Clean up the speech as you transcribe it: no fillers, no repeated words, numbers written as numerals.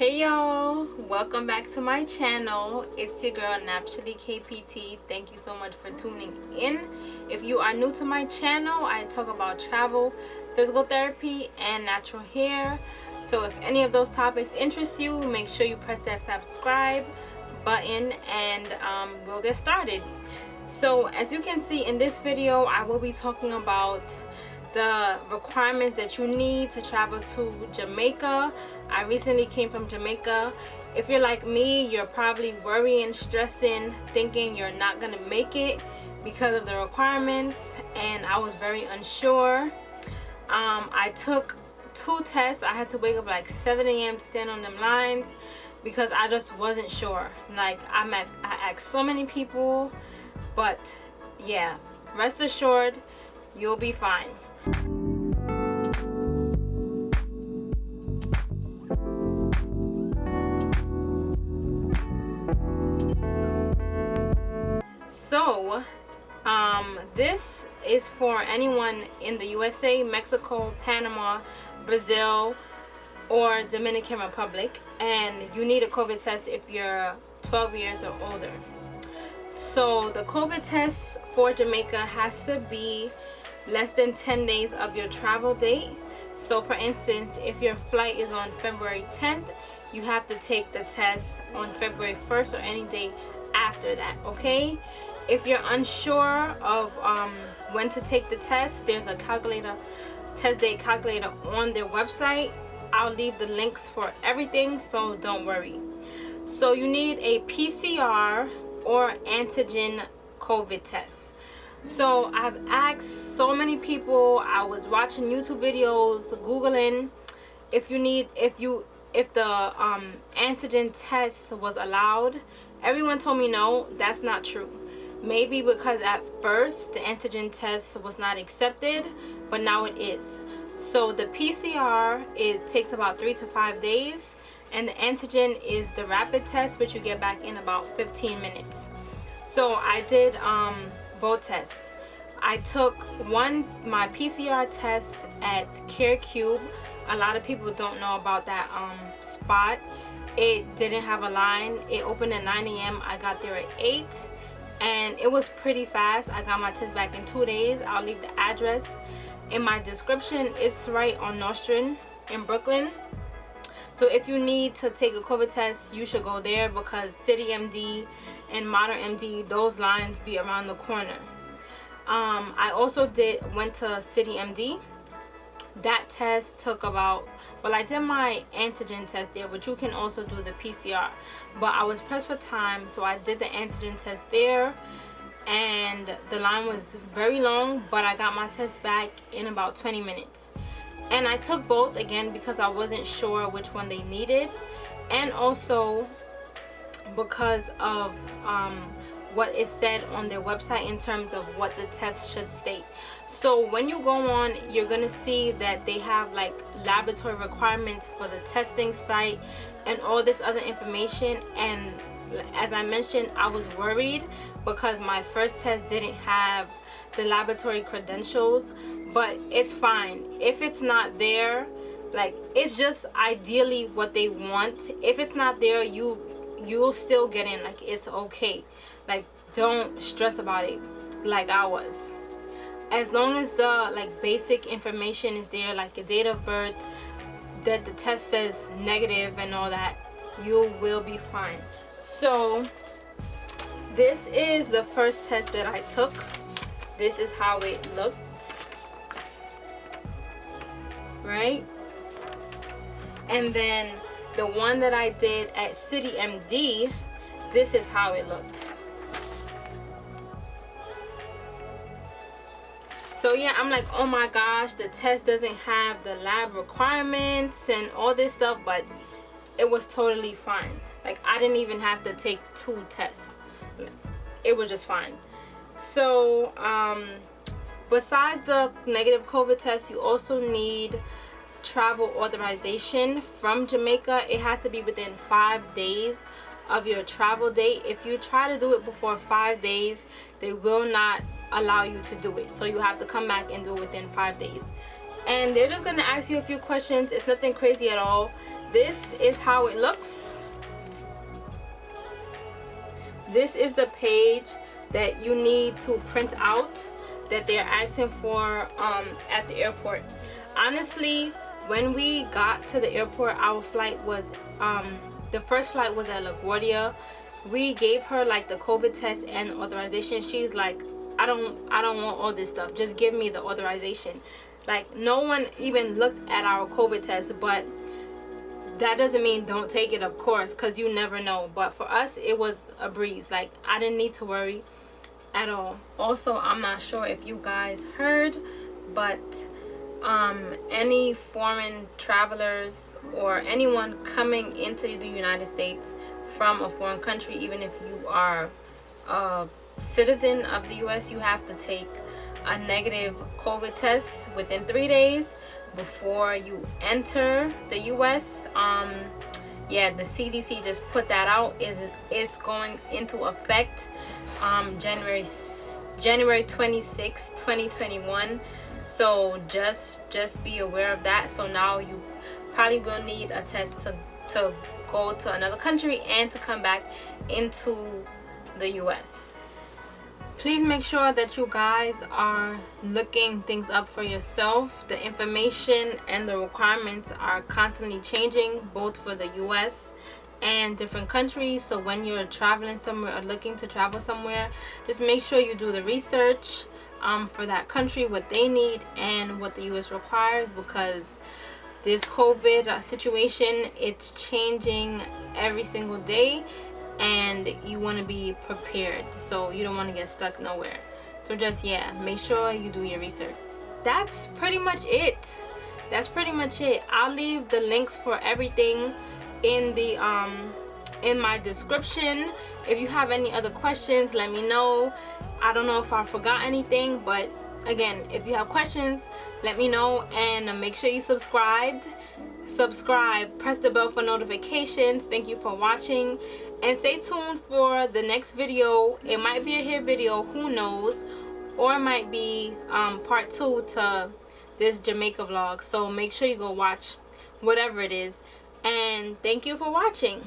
Hey y'all, welcome back to my channel. It's your girl Naturally KPT. Thank you so much for tuning in. If you are new to my channel, I talk about travel, physical therapy, and natural hair. So if any of those topics interest you, make sure you press that subscribe button and we'll get started. So as you can see in this video, I will be talking about the requirements that you need to travel to Jamaica. I recently came from Jamaica. If you're like me, you're probably worrying, stressing, thinking you're not gonna make it because of the requirements, and I was very unsure. I took 2 tests. I had to wake up like 7 a.m. to stand on them lines because I just wasn't sure. Like I asked so many people, but yeah, rest assured you'll be fine. So this is for anyone in the USA, Mexico, Panama, Brazil, or Dominican Republic, and you need a COVID test if you're 12 years or older. So the COVID test for Jamaica has to be less than 10 days of your travel date. So for instance, if your flight is on February 10th, you have to take the test on February 1st or any day after that, okay? If you're unsure of when to take the test, there's a test date calculator on their website. I'll leave the links for everything, so don't worry. So you need a PCR or antigen COVID test. So I've asked so many people, I was watching YouTube videos, Googling if the antigen test was allowed. Everyone told me no, that's not true. Maybe because at first the antigen test was not accepted, but now it is. So the PCR, it takes about 3 to 5 days, and the antigen is the rapid test, which you get back in about 15 minutes. So I did both tests. I took my PCR test at Care Cube. A lot of people don't know about that spot. It didn't have a line. It opened at 9 a.m. I got there at 8, and it was pretty fast. I got my test back in 2 days. I'll leave the address in my description. It's right on Nostrand in Brooklyn. So if you need to take a COVID test, you should go there because City MD and Modern MD, those lines be around the corner. I also went to City MD. That test took about, well, I did my antigen test there, but you can also do the PCR. But I was pressed for time, so I did the antigen test there, and the line was very long, but I got my test back in about 20 minutes. And I took both again because I wasn't sure which one they needed, and also because of what is said on their website in terms of what the test should state. So when you go on, you're gonna see that they have like laboratory requirements for the testing site and all this other information. And as I mentioned, I was worried because my first test didn't have the laboratory credentials, but it's fine. If it's not there, like, it's just ideally what they want. If it's not there, you'll still get in. Like, it's okay. Like, don't stress about it like I was. As long as the like basic information is there, like your date of birth, that the test says negative and all that, you will be fine. So this is the first test that I took. This is how it looks, right? And then the one that I did at City MD, this is how it looked. So yeah, I'm like, oh my gosh, the test doesn't have the lab requirements and all this stuff, but it was totally fine. Like, I didn't even have to take 2 tests. It was just fine. So besides the negative COVID test, you also need travel authorization from Jamaica. It has to be within 5 days of your travel date. If you try to do it before 5 days, they will not allow you to do it. So you have to come back and do it within 5 days. And they're just gonna ask you a few questions. It's nothing crazy at all. this is how it looks. This is the page that you need to print out that they're asking for at the airport. Honestly, when we got to the airport, our flight was the first flight was at LaGuardia. We gave her like the COVID test and authorization. She's like, I don't want all this stuff, just give me the authorization. Like, no one even looked at our COVID test, but that doesn't mean don't take it, of course, because you never know. But for us, it was a breeze. Like, I didn't need to worry at all. Also, I'm not sure if you guys heard, but any foreign travelers or anyone coming into the United States from a foreign country, even if you are a citizen of the US, you have to take a negative COVID test within 3 days before you enter the US. Yeah, the CDC just put that out. It's going into effect January 26, 2021. So just be aware of that. So now you probably will need a test to go to another country and to come back into the US. Please make sure that you guys are looking things up for yourself. The information and the requirements are constantly changing, both for the US and different countries. So when you're traveling somewhere or looking to travel somewhere, just make sure you do the research for that country, what they need and what the US requires, because this COVID situation, it's changing every single day, and you want to be prepared, so you don't want to get stuck nowhere. So just, yeah, make sure you do your research. That's pretty much it. I'll leave the links for everything in the in my description. If you have any other questions, let me know. I don't know if I forgot anything, but again, if you have questions, let me know, and make sure you subscribe, press the bell for notifications. Thank you for watching, and stay tuned for the next video. It might be a hair video, who knows, or it might be part 2 to this Jamaica vlog. So make sure you go watch whatever it is, and thank you for watching.